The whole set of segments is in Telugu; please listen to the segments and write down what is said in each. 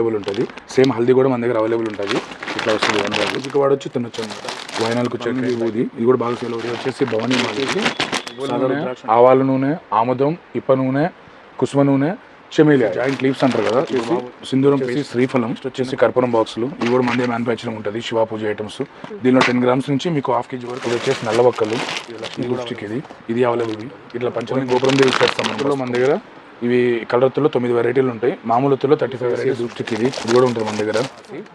అవైలబుల్ ఉంటుంది. సేమ్ హల్దీ కూడా మన దగ్గర అవైలబుల్ ఉంటుంది. ఇట్లా వస్తుంది రుచికి వాడొచ్చు, తినొచ్చు అనమాట. వైనాలకు చట్నీ ఊది ఇది కూడా బాగా సేల్ అవుతుంది. వచ్చేసి భవనీ వచ్చేసి ఆవాల నూనె, ఆముదం, ఇప్ప నూనె, కుసుమ నూనె, చెమేలియా, జాయింట్ లీవ్స్ అంటారు కదా, సింధూరం, శ్రీఫలం, వచ్చేసి కర్పూరం బాక్సులు, ఇవి కూడా మందే మ్యానుఫ్యాక్చరింగ్ ఉంటుంది. శివ పూజ ఐటమ్స్, దీనిలో 10 గ్రామ్స్ నుంచి మీకు ½ kg వరకు. ఇది వచ్చేసి నల్లవక్కలు, ఇది అవైలబుల్. ఇట్లా పంచమీ గోపురం యూజ్ చేస్తాం మన దగ్గర. ఇవి కలర్తుల్లో 9 వెరైటీలు ఉంటాయి. మామూలులో 35 వెరైటీస్ దృష్టికి ఇది కూడా ఉంటుంది మన దగ్గర.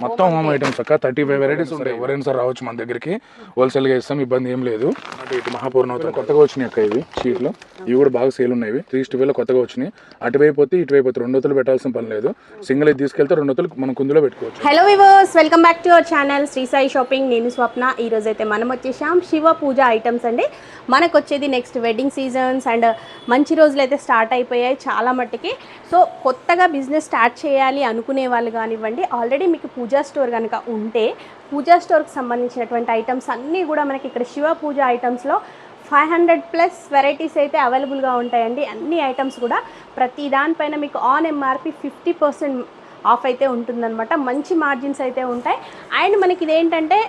మొత్తం హోమ్ ఐటమ్స్ అక్క 35 వెరైటీస్ ఉంటాయి. ఎవరైనా సార్ రావచ్చు మన దగ్గరికి, హోల్సేల్గా ఇస్తాం, ఇబ్బంది ఏం లేదు. అంటే ఇటు మహాపూర్ణవతం కొత్తగా వచ్చినాయి అక్క ఇవి షీట్లు, ఇవి కూడా బాగా సేల్ ఉన్నాయి. 3:12 కొత్తగా వచ్చినాయి. అటువైపు ఇటువైపు 2 వత్తులు పెట్టాల్సిన పని లేదు. సింగిల్ అయితే తీసుకెళ్తే 2 వత్తులు మనం కుందులో పెట్టుకోవచ్చు. Hello viewers, welcome back to our channel Shri Sai shopping. నేను స్వప్న. ఈ రోజు అయితే మనం వచ్చేసాం శివ పూజ ఐటమ్స్ అండి. మనకు వచ్చేది నెక్స్ట్ వెడ్డింగ్ సీజన్స్ అండ్ మంచి రోజులు అయితే స్టార్ట్ అయిపోయాయి చాలా మట్టుకి. సో కొత్తగా బిజినెస్ స్టార్ట్ చేయాలి అనుకునే వాళ్ళు కానివ్వండి, ఆల్రెడీ మీకు పూజా స్టోర్ కనుక ఉంటే పూజా స్టోర్కి సంబంధించినటువంటి ఐటమ్స్ అన్నీ కూడా మనకి ఇక్కడ శివ పూజ ఐటమ్స్లో 500+ వెరైటీస్ అయితే అవైలబుల్గా ఉంటాయండి. అన్ని ఐటమ్స్ కూడా ప్రతి దానిపైన మీకు ఆన్ ఎంఆర్పి 50% ఆఫ్ అయితే ఉంటుందన్నమాట. మంచి మార్జిన్స్ అయితే ఉంటాయి. అండ్ మనకి ఇదేంటంటే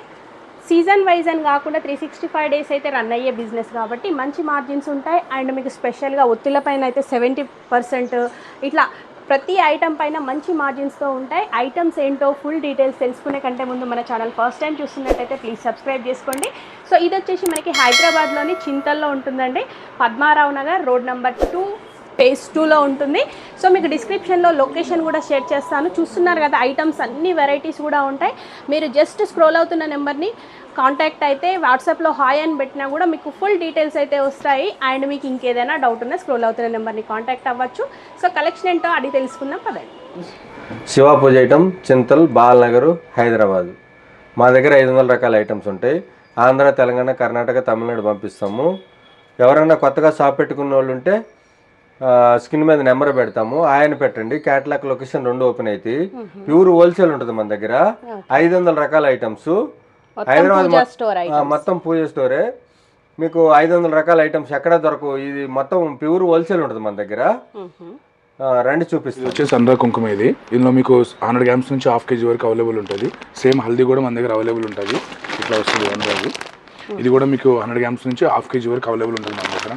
సీజన్ వైజ్ అని కాకుండా 365 డేస్ అయితే రన్ అయ్యే బిజినెస్ కాబట్టి మంచి మార్జిన్స్ ఉంటాయి. అండ్ మీకు స్పెషల్గా ఒత్తుల పైన అయితే 70% ఇట్లా ప్రతి ఐటమ్ పైన మంచి మార్జిన్స్తో ఉంటాయి. ఐటమ్స్ ఏంటో ఫుల్ డీటెయిల్స్ తెలుసుకునే కంటే ముందు మన ఛానల్ ఫస్ట్ టైం చూస్తున్నట్టయితే ప్లీజ్ సబ్స్క్రైబ్ చేసుకోండి. సో ఇది వచ్చేసి మనకి హైదరాబాద్లోని చింతల్లో ఉంటుందండి. Padmarao Nagar road number 2 phase 2లో ఉంటుంది. సో మీకు డిస్క్రిప్షన్లో లొకేషన్ కూడా షేర్ చేస్తాను. చూస్తున్నారు కదా, ఐటమ్స్ అన్ని వెరైటీస్ కూడా ఉంటాయి. మీరు జస్ట్ స్క్రోల్ అవుతున్న నెంబర్ని కాంటాక్ట్ అయితే వాట్సాప్లో హాయ్ అని పెట్టినా కూడా మీకు ఫుల్ డీటెయిల్స్ అయితే వస్తాయి. అండ్ మీకు ఇంకేదైనా డౌట్ ఉన్నా స్క్రోల్ అవుతున్న నెంబర్ని కాంటాక్ట్ అవ్వచ్చు. సో కలెక్షన్ ఏంటో అడిగి తెలుసుకుందాం పదండి. శివ పూజ ఐటమ్ చింతల్ బాలనగర్ హైదరాబాద్. మా దగ్గర 500 రకాల ఐటమ్స్ ఉంటాయి. ఆంధ్ర, తెలంగాణ, కర్ణాటక, తమిళనాడు పంపిస్తాము. ఎవరైనా కొత్తగా షాప్ పెట్టుకున్న వాళ్ళు ఉంటే స్క్రీన్ మీద నెంబర్ పెడతాము, ఆయన పెట్టండి. క్యాటలాగ్ లొకేషన్ 2 ఓపెన్ అవుతాయి. ప్యూర్ హోల్సేల్ ఉంటుంది మన దగ్గర. 500 రకాల ఐటమ్స్. హైదరాబాద్ మొత్తం పూజ స్టోరే. మీకు 500 రకాల ఐటమ్స్ ఎక్కడ దొరకవు. ఇది మొత్తం ప్యూర్ హోల్సేల్ ఉంటుంది మన దగ్గర. రండి చూపిస్తుంది. వచ్చేసి అందరూ కుంకుమ ఇది. ఇందులో మీకు 100 గ్రామ్స్ నుంచి ½ kg వరకు అవైలబుల్ ఉంటుంది. సేమ్ హల్దీ కూడా మన దగ్గర అవైలబుల్ ఉంటుంది. ఇట్లా వస్తుంది అందరూ. ఇది కూడా మీకు 100 గ్రామ్స్ నుంచి ½ kg వరకు అవైలబుల్ ఉంటుంది మన దగ్గర.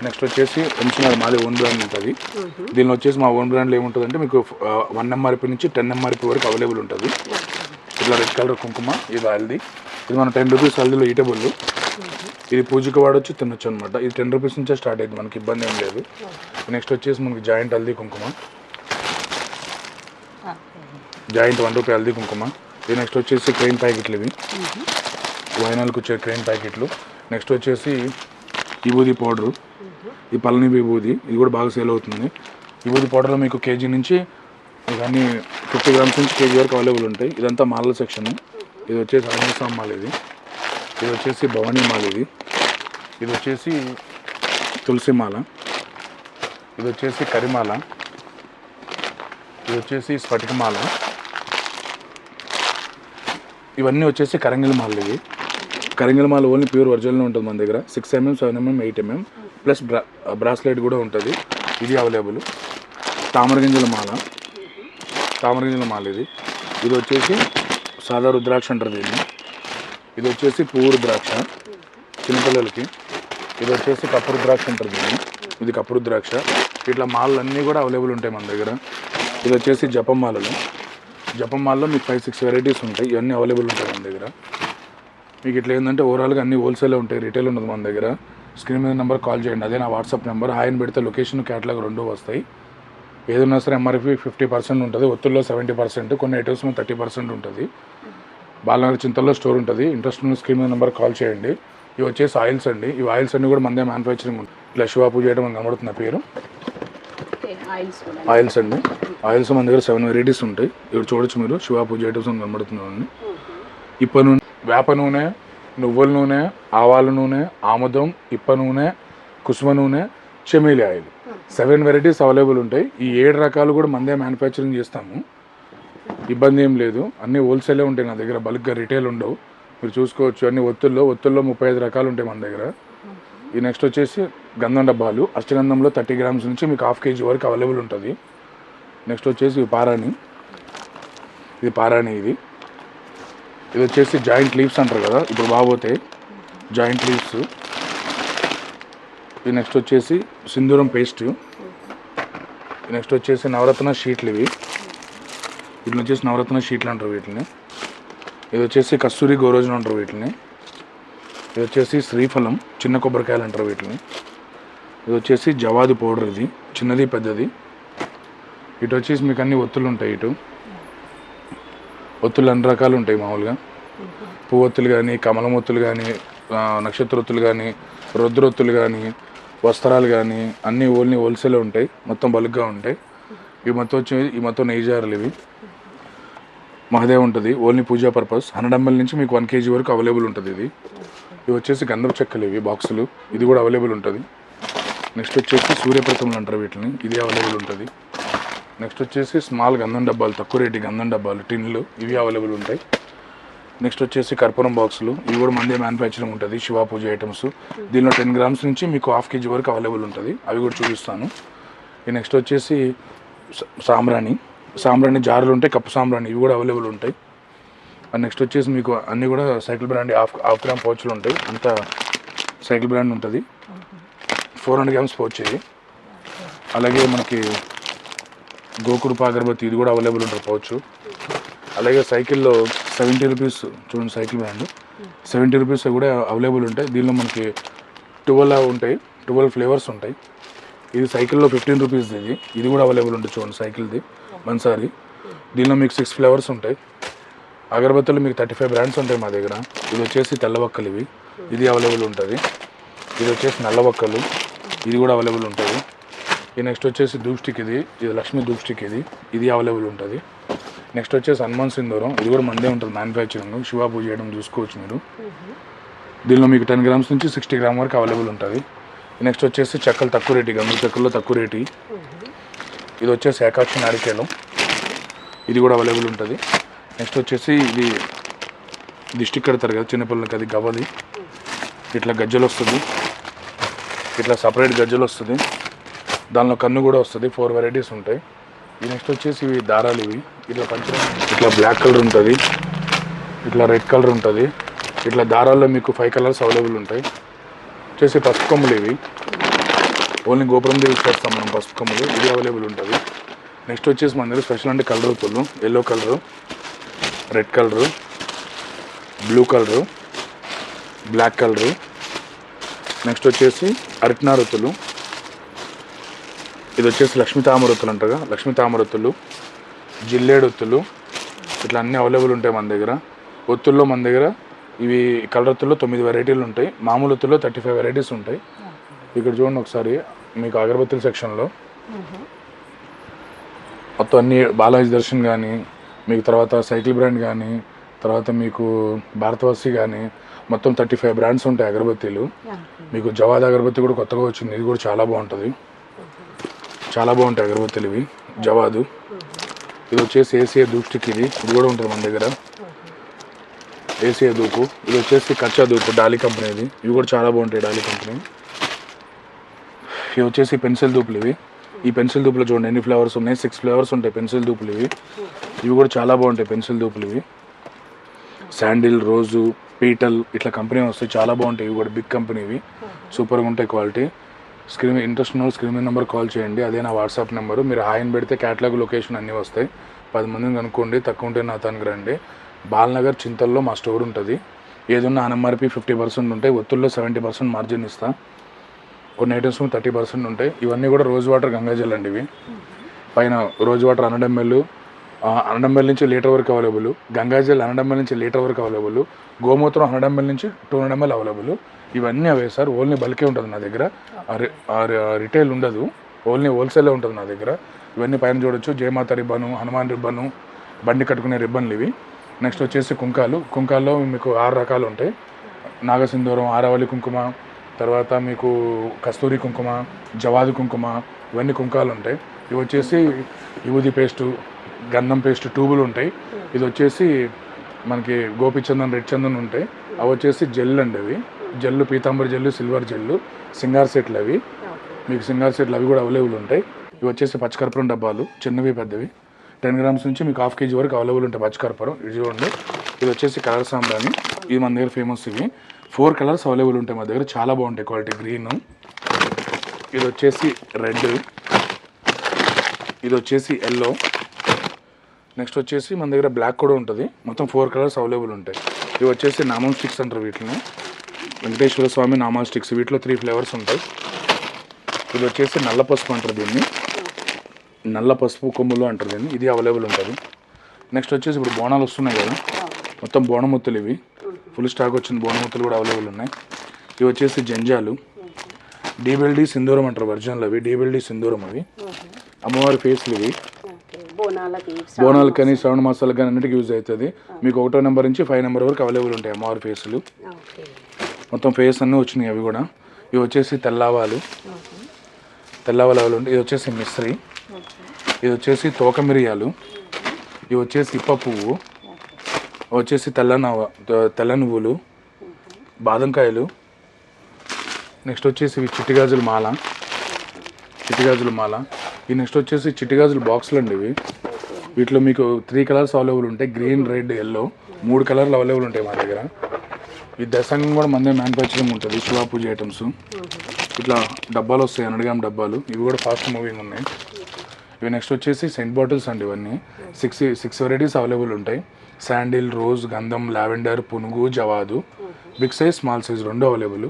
నెక్స్ట్ వచ్చేసి ఎంసీఆర్ మాది ఓన్ బ్రాండ్ ఉంటుంది. దీనిలో వచ్చేసి మా ఓన్ బ్రాండ్లో ఏముంటుందంటే మీకు 1 MRP నుంచి 10 MRP వరకు అవైలబుల్ ఉంటుంది. ఇట్లా రెడ్ కలర్ కుంకుమ, ఇది హల్దీ. ఇది మన 10 రూపీస్ హల్దీలో ఈటబుల్. ఇది పూజకి వాడొచ్చు, తినొచ్చు అనమాట. ఇది 10 రూపీస్ నుంచే స్టార్ట్ అయింది, మనకి ఇబ్బంది ఏం లేదు. నెక్స్ట్ వచ్చేసి మనకి జాయింట్ హల్దీ కుంకుమ, జాయింట్ 1 రూపీ హల్దీ కుంకుమ. ఇది నెక్స్ట్ వచ్చేసి క్రెయిన్ ప్యాకెట్లు, ఇవి వైనాలకు వచ్చే క్రెయిన్ ప్యాకెట్లు. నెక్స్ట్ వచ్చేసి విభూది పౌడరు, ఈ పళని విభూది, ఇది కూడా బాగా సేల్ అవుతుంది. విభూది పౌడర్లో మీకు కేజీ నుంచి ఇవన్నీ 50 గ్రామ్స్ నుంచి కేజీ వరకు అవైలబుల్ ఉంటాయి. ఇదంతా మాల సెక్షన్. ఇది వచ్చేసి అమృతస్వామి మాల, ఇది వచ్చేసి భవానీ మాల, ఇది వచ్చేసి తులసి మాల, ఇది వచ్చేసి కరిమాల, ఇది వచ్చేసి స్ఫటికమాల, ఇవన్నీ వచ్చేసి కరంగిల మాలలు. ఇవి కరంగిల మాల ఓన్లీ ప్యూర్ ఒరిజినల్ ఉంటుంది మన దగ్గర. 6 mm, 7 mm, 8 mm plus bracelet కూడా ఉంటుంది. ఇది అవైలబుల్. తామరగింజల మాల, తామరగింజల మాల ఇది వచ్చేసి సాదా రుద్రాక్ష అంటారు దీన్ని. ఇది వచ్చేసి పువ్వు రుద్రాక్ష చిన్నపిల్లలకి. ఇది వచ్చేసి కప్పు రుద్రాక్ష అంటారు దీన్ని. ఇది కప్పు రుద్రాక్ష. ఇట్లా మాలలు అన్నీ కూడా అవైలబుల్ ఉంటాయి మన దగ్గర. ఇది వచ్చేసి జపం మాలలు. జపం మాలలో మీకు 5-6 వెరైటీస్ ఉంటాయి. ఇవన్నీ అవైలబుల్ ఉంటాయి మన దగ్గర. మీకు ఇట్లా ఏంటంటే ఓవరాల్గా అన్ని హోల్సేల్ ఉంటాయి, రిటైల్ ఉండదు మన దగ్గర. స్క్రీన్ మీద నెంబర్ కాల్ చేయండి, అదే నా వాట్సాప్ నెంబర్. హాయ్ పెడితే లొకేషన్, క్యాటలాగ్ 2 వస్తాయి. ఏదన్నా సరే ఎంఆర్పి 50% ఉంటుంది. ఒత్తుల్లో 70%, కొన్ని ఐటమ్స్ 30% ఉంటుంది. బాలనగర్ చింతల్లో స్టోర్ ఉంటుంది. ఇంట్రెస్ట్ ఉన్న స్క్రీన్ మీద నెంబర్ కాల్ చేయండి. ఇవి వచ్చేసి ఆయిల్స్ అండి. ఇవి ఆయిల్స్ అన్నీ కూడా మందే మ్యానుఫ్యాక్చరింగ్ ఉంటుంది. ఇట్లా శివ పూజ చేయడం మనకు కనబడుతున్న పేరు ఆయిల్స్ అండి. ఆయిల్స్ మన దగ్గర 7 వెరైటీస్ ఉంటాయి. ఇవి చూడొచ్చు మీరు. శివ పూజ ఐటమ్స్ కనబడుతున్నాయండి. ఇప్ప నూనె, వేప నూనె, నువ్వుల నూనె, ఆవాల నూనె, ఆముదం, ఇప్ప నూనె, కుసుమ నూనె, చెమేలి ఆయిల్, 7 వెరైటీస్ అవైలబుల్ ఉంటాయి. ఈ 7 రకాలు కూడా మందే మ్యానుఫ్యాక్చరింగ్ చేస్తాము, ఇబ్బంది ఏం లేదు. అన్నీ హోల్సేలే ఉంటాయి నా దగ్గర, బల్క్గా రిటైల్ ఉండవు. మీరు చూసుకోవచ్చు. అన్ని ఒత్తుల్లో 35 రకాలు ఉంటాయి మన దగ్గర. ఈ నెక్స్ట్ వచ్చేసి గంధం డబ్బాలు. అష్టగంధంలో 30 గ్రామ్స్ నుంచి మీకు ½ kg వరకు అవైలబుల్ ఉంటుంది. నెక్స్ట్ వచ్చేసి పారాని, ఇది పారాణి. ఇది వచ్చేసి జాయింట్ లీవ్స్ అంటారు కదా, ఇప్పుడు బాగోతాయి జాయింట్ లీవ్స్. ఇది నెక్స్ట్ వచ్చేసి సింధూరం పేస్ట్. నెక్స్ట్ వచ్చేసి నవరత్న షీట్లు. వీటిని వచ్చేసి నవరత్న షీట్లు అంటారు వీటిని. ఇది వచ్చేసి కస్తూరి గోరోజులు అంటారు వీటిని. ఇది వచ్చేసి శ్రీఫలం చిన్న కొబ్బరికాయలు అంటారు వీటిని. ఇది వచ్చేసి జవాదు పౌడర్, ఇది చిన్నది పెద్దది. ఇటు వచ్చేసి మీకు అన్ని ఒత్తులు ఉంటాయి. ఒత్తులు అన్ని రకాలు ఉంటాయి మామూలుగా. పువ్వొత్తులు కానీ, కమలం ఒత్తులు కానీ, నక్షత్రొత్తులు కానీ, రుద్రొత్తులు కానీ, వస్త్రాలు కానీ అన్నీ ఓన్లీ హోల్సేల్ ఉంటాయి, మొత్తం బల్క్గా ఉంటాయి. ఇవి మొత్తం నెయ్యి జారులు. ఇవి మహదేవ్ ఉంటుంది, ఓన్లీ పూజా పర్పస్. 100 ml నుంచి మీకు 1 kg వరకు అవైలబుల్ ఉంటుంది. ఇవి వచ్చేసి గంధపు చెక్కలు, ఇవి బాక్సులు, ఇది కూడా అవైలబుల్ ఉంటుంది. నెక్స్ట్ వచ్చేసి సూర్యప్రతములు అంటారు వీటిని, ఇది అవైలబుల్ ఉంటుంది. నెక్స్ట్ వచ్చేసి స్మాల్ గంధం డబ్బాలు, తక్కువ రేటు గంధం డబ్బాలు, టిన్లు, ఇవి అవైలబుల్ ఉంటాయి. నెక్స్ట్ వచ్చేసి కర్పూరం బాక్సులు, ఇవి కూడా మందే మ్యానుఫ్యాక్చరింగ్ ఉంటుంది. శివ పూజ ఐటమ్స్, దీనిలో 10 grams నుంచి మీకు 1/2 kg వరకు అవైలబుల్ ఉంటుంది. అవి కూడా చూపిస్తాను. ఈ నెక్స్ట్ వచ్చేసి సాంబ్రాణి జారులు ఉంటాయి, కప్పు సాంబ్రాణి, ఇవి కూడా అవైలబుల్ ఉంటాయి. నెక్స్ట్ వచ్చేసి మీకు అన్నీ కూడా సైకిల్ బ్రాండ్ హాఫ్ గ్రామ్ పౌచ్లు ఉంటాయి. అంతా సైకిల్ బ్రాండ్ ఉంటుంది. 400 grams పౌచ్ ఇది. అలాగే మనకి గోకుడుప అగరబత్తి, ఇది కూడా అవైలబుల్ ఉంటుంది పౌచ్. అలాగే సైకిల్లో 70 రూపీస్ చూడండి, సైకిల్ బ్రాండ్ 70 రూపీస్ కూడా అవైలబుల్ ఉంటాయి. దీనిలో మనకి 12 ఉంటాయి, 12 ఫ్లేవర్స్ ఉంటాయి. ఇది సైకిల్లో 15 రూపీస్. ఇది కూడా అవైలబుల్ ఉంటుంది చూడండి, సైకిల్ది బన్సారీ. దీనిలో మీకు 6 ఫ్లేవర్స్ ఉంటాయి. అగరబత్తులు మీకు 35 బ్రాండ్స్ ఉంటాయి మా దగ్గర. ఇది వచ్చేసి తెల్లవక్కలు, ఇది అవైలబుల్ ఉంటుంది. ఇది వచ్చేసి నల్లవక్కలు, ఇది కూడా అవైలబుల్ ఉంటుంది. ఈ నెక్స్ట్ వచ్చేసి ధూప్ స్టిక్, ఇది లక్ష్మీ ధూప్ స్టిక్, ఇది అవైలబుల్ ఉంటుంది. నెక్స్ట్ వచ్చేసి హనుమాన్ సింధూరం, ఇది కూడా మందే ఉంటుంది మ్యానుఫ్యాక్చరింగ్. శివ పూజ చేయడం చూసుకోవచ్చు మీరు. దీనిలో మీకు 10 grams నుంచి 60 grams వరకు అవైలబుల్ ఉంటుంది. నెక్స్ట్ వచ్చేసి చెక్కలు తక్కువ రేటు, గంధ చెక్కల్లో తక్కువ రేటు. ఇది వచ్చేసి ఏకాక్షి నారికేలం, ఇది కూడా అవైలబుల్ ఉంటుంది. నెక్స్ట్ వచ్చేసి ఇది దిష్టికి కడతారు కదా చిన్నపిల్లలకి, అది గవ్వది. ఇట్లా గజ్జలు వస్తుంది, ఇట్లా సపరేట్ గజ్జలు వస్తుంది. దానిలో కన్ను కూడా వస్తుంది. 4 varieties ఉంటాయి. ఈ నెక్స్ట్ వచ్చేసి ఇవి దారాలు, ఇట్లా ఇట్లా బ్లాక్ కలర్ ఉంటుంది, ఇట్లా రెడ్ కలర్ ఉంటుంది. ఇట్లా దారాల్లో మీకు 5 colors అవైలబుల్ ఉంటాయి. వచ్చేసి పసుపు కొమ్ములు, ఓన్లీ గోపురం యూజ్ చేస్తాం మనం పసుపు కొమ్ములు, ఇది అవైలబుల్ ఉంటుంది. నెక్స్ట్ వచ్చేసి మన దగ్గర స్పెషల్ అంటే కలర్ ఒత్తులు, yellow colour, red colour, blue colour, black colour. Next వచ్చేసి అరటినార ఒత్తులు, ఇది వచ్చేసి లక్ష్మీ తామరొత్తులు అంటారుగా, లక్ష్మీ తామరొత్తులు, జిల్లేడు ఒత్తులు, ఇట్లా అన్నీ అవైలబుల్ ఉంటాయి మన దగ్గర. ఒత్తుల్లో మన దగ్గర ఇవి కలర్ ఒత్తుల్లో 9 varieties ఉంటాయి. మామూలు ఒత్తుల్లో 35 varieties ఉంటాయి. ఇక్కడ చూడండి ఒకసారి, మీకు అగరబత్తుల సెక్షన్లో మొత్తం అన్ని బాలాజీ దర్శన్ కానీ, మీకు తర్వాత సైకిల్ బ్రాండ్ కానీ, తర్వాత మీకు భారతవాసి కానీ, మొత్తం 35 brands ఉంటాయి అగరబత్తీలు. మీకు జవాద్ అగరబత్తి కూడా కొత్తగా వచ్చింది, ఇది కూడా చాలా బాగుంటుంది, చాలా బాగుంటాయి అగరబత్తీలు ఇవి జవాదు. ఇది వచ్చేసి ఏసీఏ ధూప్ స్టిక్, ఇది కూడా ఉంటుంది మన దగ్గర, ఏసీఏ ధూపు. ఇది వచ్చేసి కచ్చా ధూపు, డాలీ కంపెనీది, ఇవి కూడా చాలా బాగుంటాయి డాలీ కంపెనీ. ఇవి వచ్చేసి పెన్సిల్ ధూపులు. ఈ పెన్సిల్ ధూపులో చూడండి ఎన్ని ఫ్లేవర్స్ ఉన్నాయి, 6 ఫ్లేవర్స్ ఉంటాయి పెన్సిల్ ధూపులు. ఇవి కూడా చాలా బాగుంటాయి పెన్సిల్ ధూపులు. శాండిల్, రోజు, పీటల్, ఇట్లా కంపెనీ వస్తాయి, చాలా బాగుంటాయి. ఇవి కూడా బిగ్ కంపెనీ, సూపర్గా ఉంటాయి క్వాలిటీ. స్క్రీన్ ఇంట్రెస్ట్ ఉన్న స్క్రీన్ నెంబర్ కాల్ చేయండి, అదే నా వాట్సాప్ నెంబరు. మీరు హాయిని పెడితే క్యాటలాగ్ లొకేషన్ అన్నీ వస్తాయి. 10 మందిని కనుక్కోండి, తక్కువ ఉంటే నా తనకు రండి. బాలనగర్ చింతల్లో మా స్టోర్ ఉంటుంది. ఏదన్నా MRP 50% ఉంటాయి, ఒత్తుల్లో 70% మార్జిన్ ఇస్తా. కొన్ని ఐటమ్స్ 30% ఉంటాయి. ఇవన్నీ కూడా రోజ్ వాటర్ గంగాజల్ అండి. ఇవి పైన రోజ్ వాటర్ 100 ml, 100 ml నుంచి లీటర్ వరకు అవైలబుల్. గంగాజల్ 100 ml నుంచి లీటర్ వరకు అవైలబుల్. గోమూత్రం 100 ml నుంచి 200 ml అవైలబుల్. ఇవన్నీ అవే సార్, ఓన్లీ బల్కే ఉంటుంది నా దగ్గర, రిటైల్ ఉండదు, ఓన్లీ హోల్సేలే ఉంటుంది నా దగ్గర. ఇవన్నీ పైన చూడొచ్చు, జయమాత రిబ్బను, హనుమాన్ రిబ్బను, బండి కట్టుకునే రిబ్బన్లు ఇవి. నెక్స్ట్ వచ్చేసి కుంకాల్లో మీకు 6 రకాలు ఉంటాయి. నాగసింధూరం, ఆరావళి కుంకుమ, తర్వాత మీకు కస్తూరి కుంకుమ, జవాదు కుంకుమ, ఇవన్నీ కుంకాలు ఉంటాయి. ఇవి వచ్చేసి యూది పేస్టు, గంధం పేస్ట్ ట్యూబులు ఉంటాయి. ఇది వచ్చేసి మనకి గోపిచందన్, రెడ్ చందన్ ఉంటాయి. అవి వచ్చేసి జెల్ అండి, అవి జెల్లు, పీతాంబరి జెల్లు, సిల్వర్ జెల్లు, సింగార్ సెట్లు, అవి మీకు సింగార్ సెట్లు అవి కూడా అవైలబుల్ ఉంటాయి. ఇవి వచ్చేసి పచ్చకర్పూరం డబ్బాలు, చిన్నవి పెద్దవి. 10 గ్రామ్స్ నుంచి మీకు హాఫ్ కేజీ వరకు అవైలబుల్ ఉంటాయి పచ్చికర్పూరం. ఇది చూడండి, ఇది వచ్చేసి కలర్ సాంబ్రాణి, ఇది మన దగ్గర ఫేమస్. ఇవి 4 కలర్స్ అవైలబుల్ ఉంటాయి మా దగ్గర, చాలా బాగుంటాయి క్వాలిటీ. గ్రీన్, ఇది వచ్చేసి రెడ్, ఇది వచ్చేసి ఎల్లో, నెక్స్ట్ వచ్చేసి మన దగ్గర బ్లాక్ కూడా ఉంటుంది. మొత్తం 4 కలర్స్ అవైలబుల్ ఉంటాయి. ఇవి వచ్చేసి నామం స్టిక్స్ అంటారు వీటిని, వెంకటేశ్వర స్వామి నామా స్టిక్స్. వీటిలో 3 ఫ్లేవర్స్ ఉంటాయి. ఇది వచ్చేసి నల్ల పసుపు అంటారు దీన్ని, నల్ల పసుపు కొమ్ములు అంటారు దీన్ని, ఇది అవైలబుల్ ఉంటుంది. నెక్స్ట్ వచ్చేసి ఇప్పుడు బోనాలు వస్తున్నాయి కదా, మొత్తం బోనముత్తులు ఇవి ఫుల్ స్టాక్ వచ్చింది. బోనముత్తులు కూడా అవైలబుల్ ఉన్నాయి. ఇవి వచ్చేసి జంజాలు, డీబెల్డీ సింధూరం అంటారు ఒరిజినల్ అవి, డీబెల్డీ సింధూరం అవి. అమ్మవారి ఫేస్లు ఇవి, బోనాలు కానీ శ్రావణ మాసాలకు కానీ అన్నిటికీ యూజ్ అవుతుంది. మీకు 1వ నెంబర్ నుంచి 5 నెంబర్ వరకు అవైలబుల్ ఉంటాయి అమ్మవారి ఫేస్లు. మొత్తం ఫేస్ అన్నీ వచ్చినాయి అవి కూడా. ఇవి వచ్చేసి తెల్లవాలు అవైలబుల్ ఉంటాయి. ఇది వచ్చేసి మిశ్రీ, ఇది వచ్చేసి తోక మిరియాలు, ఇవి వచ్చేసి ఇప్ప పువ్వు, వచ్చేసి తెల్ల నువ్వులు, బాదంకాయలు. నెక్స్ట్ వచ్చేసి ఇవి చిట్టిగాజుల మాల. ఈ నెక్స్ట్ వచ్చేసి చిట్టిగాజుల బాక్సులు అండి ఇవి. వీటిలో మీకు 3 కలర్స్ అవైలబుల్ ఉంటాయి, గ్రీన్, రెడ్, ఎల్లో, 3 కలర్లు అవైలబుల్ ఉంటాయి మా దగ్గర. ఈ దశంగం కూడా మందే మ్యానుఫ్యాక్చరింగ్ ఉంటుంది. శివ పూజ ఐటమ్స్ ఇట్లా డబ్బాలు వస్తాయి, 100 గ్రామ్ డబ్బాలు. ఇవి కూడా ఫాస్ట్ మూవింగ్ ఉన్నాయి. ఇవి నెక్స్ట్ వచ్చేసి సెంట్ బాటిల్స్ అండి. ఇవన్నీ 6 వెరైటీస్ అవైలబుల్ ఉంటాయి. శాండిల్, రోజ్, గంధం, లావెండర్, పునుగు, జవాదు, big size, small size 2 available.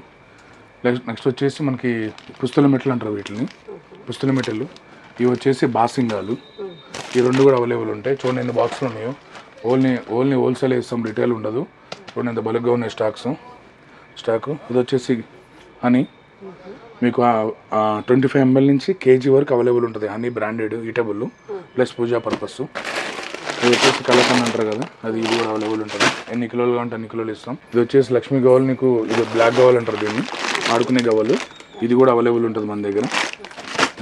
Next వచ్చేసి మనకి పుస్తుల మెట్టలు అంటారు వీటిని, పుస్తుల మెట్టలు. ఇవి వచ్చేసి బాసింగాలు, ఈ 2 కూడా అవైలబుల్ ఉంటాయి. చూడండి ఎన్ని బాక్సులు ఉన్నాయో. ఓన్లీ హోల్సేల్ ఇస్తాం, రిటైల్ ఉండదు. చూడండి ఎంత బల్క్గా ఉన్నాయి స్టాకు. ఇది వచ్చేసి హనీ, మీకు 25 ml నుంచి కేజీ వరకు అవైలబుల్ ఉంటుంది. హనీ బ్రాండెడ్ ఈటబుల్ ప్లస్ పూజా పర్పస్. ఇది వచ్చేసి కలకండ అంటారు కదా, ఇది కూడా అవైలబుల్ ఉంటుంది. ఎన్ని కిలోలు కావాలంటే అన్ని కిలోలు ఇస్తాం. ఇది వచ్చేసి లక్ష్మీ గవ్వలు, నీకు ఇది బ్లాక్ గవ్వలు అంటారు దీన్ని, ఆడుకునే గవ్వలు. ఇది కూడా అవైలబుల్ ఉంటుంది మన దగ్గర.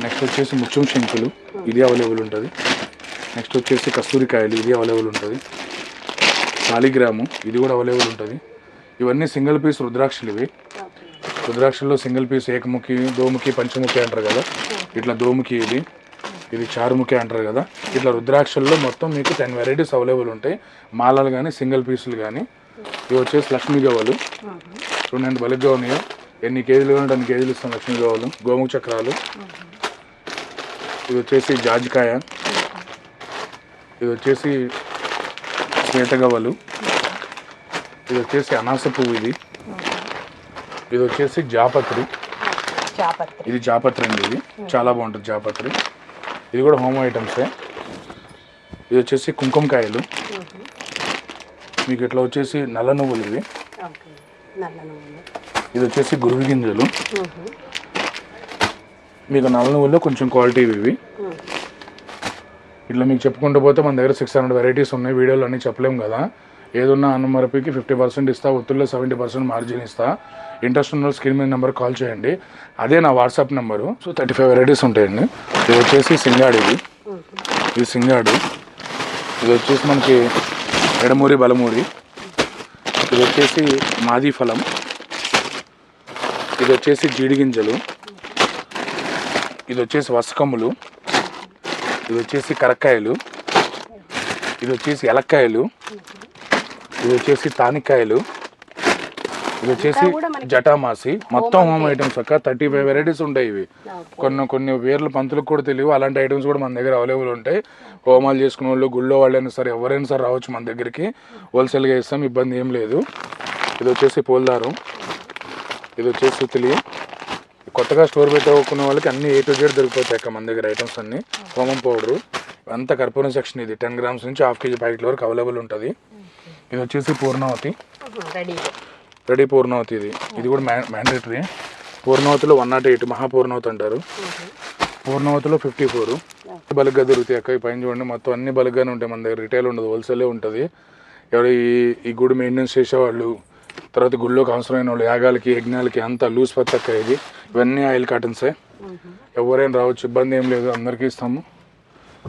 నెక్స్ట్ వచ్చేసి ముత్యం శంకులు, ఇది అవైలబుల్ ఉంటుంది. నెక్స్ట్ వచ్చేసి కస్తూరికాయలు, ఇది అవైలబుల్ ఉంటుంది. శాలిగ్రాము, ఇది కూడా అవైలబుల్ ఉంటుంది. ఇవన్నీ సింగిల్ పీస్ రుద్రాక్షలు. ఇవి రుద్రాక్షల్లో సింగిల్ పీస్ ఏకముఖి, దోముఖి, పంచముఖి అంటారు కదా, ఇట్లా దోముఖి, ఇది చారుముఖి అంటారు కదా. ఇట్లా రుద్రాక్షల్లో మొత్తం మీకు 10 వెరైటీస్ అవైలబుల్ ఉంటాయి. మాలలు కానీ సింగిల్ పీసులు కానీ. ఇవి వచ్చేసి లక్ష్మీ గవ్వలు, చూడండి బలిగ్గా ఉన్నాయో. ఎన్ని కేజీలు కావాలంటే అన్ని కేజీలు ఇస్తాం లక్ష్మీ గవ్వలు. గోముఖ చక్రాలు, ఇది వచ్చేసి జాజికాయ, ఇది వచ్చేసి శ్వేతగవ్వలు, ఇది వచ్చేసి అనాస పువ్వు, ఇది వచ్చేసి జాపత్రి, ఇది జాపత్రి అండి. ఇది చాలా బాగుంటుంది జాపత్రి. ఇది కూడా హోమ్ ఐటమ్సే. ఇది వచ్చేసి కుంకుమకాయలు, మీకు ఇట్లా వచ్చేసి నల్ల నువ్వులు ఇవి. ఇది వచ్చేసి గురువి గింజలు, మీకు నల్ల నువ్వుల్లో కొంచెం క్వాలిటీ ఇవి. ఇట్లా మీకు చెప్పుకుంటూ పోతే మన దగ్గర 600 వెరైటీస్ ఉన్నాయి. వీడియోలు అన్నీ చెప్పలేము కదా. ఏదున్నా అన్నమరపికి 50% ఇస్తా, ఒత్తుల్లో 70% మార్జిన్ ఇస్తా. ఇంట్రెస్ట్ ఉన్న స్క్రీన్ మీద నెంబర్ కాల్ చేయండి, అదే నా వాట్సాప్ నెంబరు. సో 35 వెరైటీస్ ఉంటాయండి. ఇది వచ్చేసి సింగాడు, ఇది సింగాడు. ఇది వచ్చేసి మనకి ఎడమూరి, బలమూరి. ఇది వచ్చేసి మాది ఫలం, ఇది వచ్చేసి జీడి గింజలు, ఇది వచ్చేసి వసకమ్ములు, ఇది వచ్చేసి కరక్కాయలు, ఇది వచ్చేసి ఎలక్కాయలు, ఇది వచ్చేసి తానిక్కాయలు, ఇది వచ్చేసి జటామాసి. మొత్తం హోమ్ ఐటమ్స్ అక్క 35 వెరైటీస్ ఉంటాయి. ఇవి కొన్ని వేర్ల పంతులకు కూడా తెలియవు, అలాంటి ఐటమ్స్ కూడా మన దగ్గర అవైలబుల్ ఉంటాయి. హోమాలు చేసుకునే వాళ్ళు, గుళ్ళో వాళ్ళైనా సరే ఎవరైనా సరే రావచ్చు మన దగ్గరికి. హోల్సేల్గా ఇస్తాం, ఇబ్బంది ఏం లేదు. ఇది వచ్చేసి పోల్దారం, ఇది వచ్చేసి సుతిలి. కొత్తగా స్టోర్ పెట్టుకునే వాళ్ళకి అన్ని A to Z దొరికిపోతాయి అక్క మన దగ్గర ఐటమ్స్ అన్ని. హోమం పౌడరు అంతా కర్పూరం సెక్షన్. ఇది 10 గ్రామ్స్ నుంచి హాఫ్ కేజీ ప్యాకెట్ల వరకు అవైలబుల్ ఉంటుంది. ఇది వచ్చేసి పూర్ణావతి, రెడీ పూర్ణావతి. ఇది కూడా మ్యాండేటరీ. పూర్ణావతిలో 108 మహాపూర్ణావతి అంటారు. పూర్ణావతిలో 54 బల్క్గా దొరుకుతాయి అక్క. ఈ పైన చూడండి, మొత్తం అన్ని బల్క్గానే ఉంటాయి మన దగ్గర. రిటైల్ ఉండదు, హోల్సేలే ఉంటుంది. ఎవరు ఈ గుడి మెయింటెనెన్స్ చేసేవాళ్ళు, తర్వాత గుళ్ళోకి అవసరమైన వాళ్ళు, యాగాలకి, యజ్ఞాలకి అంతా లూజ్ పచ్చక్క. ఇవన్నీ ఆయిల్ కాటన్సే. ఎవరైనా రావచ్చు, ఇబ్బంది ఏం లేదు, అందరికీ ఇస్తాము,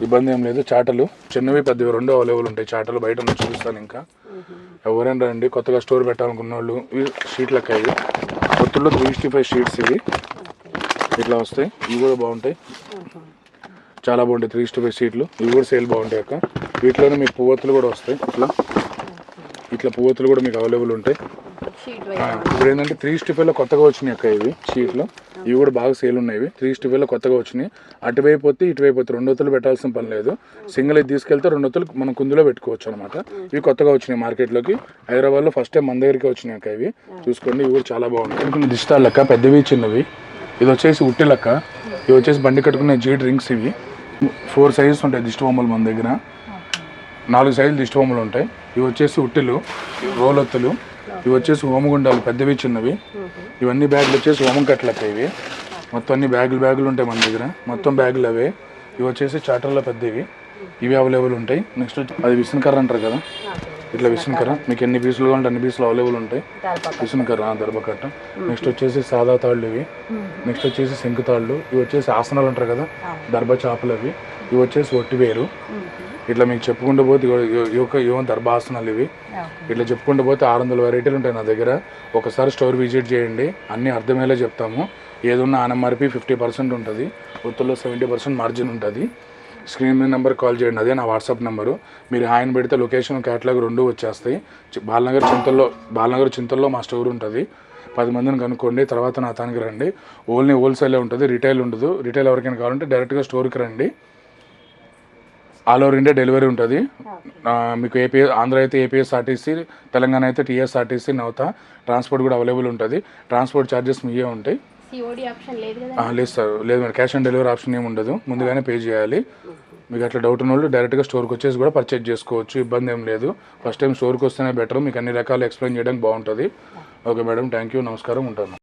ఇబ్బంది ఏం లేదు. చాటలు చిన్నవి పెద్దవి 2 అవైలబుల్ ఉంటాయి. చాటలు బయట నుంచి చూపిస్తాను. ఇంకా ఎవరైనా రండి, కొత్తగా స్టోర్ పెట్టాలనుకున్న వాళ్ళు. ఇవి షీట్లక్క, ఇవి కొత్తలో 365 షీట్స్ ఇవి ఇట్లా వస్తాయి. ఇవి కూడా బాగుంటాయి. చాలా బాగుంటాయి 3:5 షీట్లు. ఇవి కూడా సేల్ బాగుంటాయి అక్క. వీటిలోనే మీకు పువ్వొత్తులు కూడా వస్తాయి. ఇట్లా పువ్వొత్తులు కూడా మీకు అవైలబుల్ ఉంటాయి. ఇప్పుడు ఏంటంటే 3:5లో కొత్తగా వచ్చినాయి అక్క ఇవి షీట్లు. ఇవి కూడా బాగా సేల్ ఉన్నాయి. 3:5లో కొత్తగా వచ్చినాయి. అటువైపు వస్తే ఇటువైపు వస్తే 2 ఒత్తులు పెట్టాల్సిన పని లేదు. సింగిల్ అయితే తీసుకెళ్తే 2 ఒత్తులు మనం కుందులో పెట్టుకోవచ్చు అనమాట. ఇవి కొత్తగా వచ్చినాయి మార్కెట్లోకి. హైదరాబాద్లో ఫస్ట్ టైం మన దగ్గరికి వచ్చినాయి అక్క ఇవి. చూసుకోండి, ఇవి కూడా చాలా బాగుంటాయి. కొన్ని దిష్టాలు లెక్క పెద్దవి చిన్నవి. ఇది వచ్చేసి ఉట్టి లెక్క. ఇవి వచ్చేసి బండి కట్టుకునే జీడ్ రింగ్స్. ఇవి 4 సైజెస్ ఉంటాయి దిష్టి బొమ్మలు మన దగ్గర. 4 సైజులు దిష్టి బొమ్మలు ఉంటాయి. ఇవి వచ్చేసి ఉట్టిలు, రోలొత్తులు. ఇవి వచ్చేసి హోమగుండాలు పెద్దవి చిన్నవి. ఇవన్నీ బ్యాగులు వచ్చేసి హోమం కట్టలక్క. ఇవి మొత్తం అన్ని బ్యాగులు ఉంటాయి మన దగ్గర. మొత్తం బ్యాగులు అవే. ఇవి వచ్చేసి చాటర్లో పెద్దవి. ఇవి అవైలబుల్ ఉంటాయి. నెక్స్ట్ అది విసనకర్ర అంటారు కదా, ఇట్లా విసనకర్ర. మీకు ఎన్ని పీసులు కావాలంటే అన్ని పీసులు అవైలబుల్ ఉంటాయి. విసనకర్ర దర్భకట్ట. నెక్స్ట్ వచ్చేసి సాదా తాళ్ళు ఇవి. నెక్స్ట్ వచ్చేసి శంకు తాళ్ళు. ఇవి వచ్చేసి ఆసనాలు అంటారు కదా, దర్భ చేపలు అవి. ఇవి వచ్చేసి ఒట్టివేరు. ఇట్లా మీకు చెప్పుకుంటూ పోతే ఇవో దర్భాసనాలు ఇవి. ఇట్లా చెప్పుకుంటూ పోతే 600 వెరైటీలు ఉంటాయి నా దగ్గర. ఒకసారి స్టోర్ విజిట్ చేయండి, అన్నీ అర్థమయ్యేలా చెప్తాము. ఏదున్నా ఆనఎంఆర్పి 50% ఉంటుంది. ఒత్తుల్లో 70% మార్జిన్ ఉంటుంది. స్క్రీన్ మీద నెంబర్ కాల్ చేయండి, అదే నా వాట్సాప్ నెంబరు. మీరు హాయిని పెడితే లొకేషన్ క్యాటలాగ్ 2 వచ్చేస్తాయి. బాలనగర్ చింతల్లో మా స్టోర్ ఉంటుంది. 10 మందిని కనుక్కోండి, తర్వాత నా తానికి రండి. ఓన్లీ హోల్సేలే ఉంటుంది, రిటైల్ ఉండదు. రిటైల్ ఎవరికైనా కావాలంటే డైరెక్ట్గా స్టోర్కి రండి. ఆల్ ఓవర్ ఇండియా డెలివరీ ఉంటుంది. మీకు ఆంధ్ర అయితే ఏపీఎస్ఆర్టీసీ, తెలంగాణ అయితే టీఎస్ఆర్టీసీ, నౌతా. ట్రాన్స్పోర్ట్ కూడా అవైలబుల్ ఉంటుంది. ట్రాన్స్పోర్ట్ ఛార్జెస్ మీయే ఉంటాయి. లేదు సార్, లేదు madam. Cash on delivery option ఏమి ఉండదు, ముందుగానే పే చేయాలి. మీకు అట్లా డౌట్ ఉన్న వాళ్ళు డైరెక్ట్గా స్టోర్కి వచ్చేసి కూడా పర్చేజ్ చేసుకోవచ్చు, ఇబ్బంది ఏం లేదు. ఫస్ట్ టైం స్టోర్కి వస్తేనే బెటర్, మీకు అన్ని రకాలు ఎక్స్ప్లెయిన్ చేయడానికి బాగుంటుంది. ఓకే మేడం, థ్యాంక్ యూ, నమస్కారం, ఉంటాను.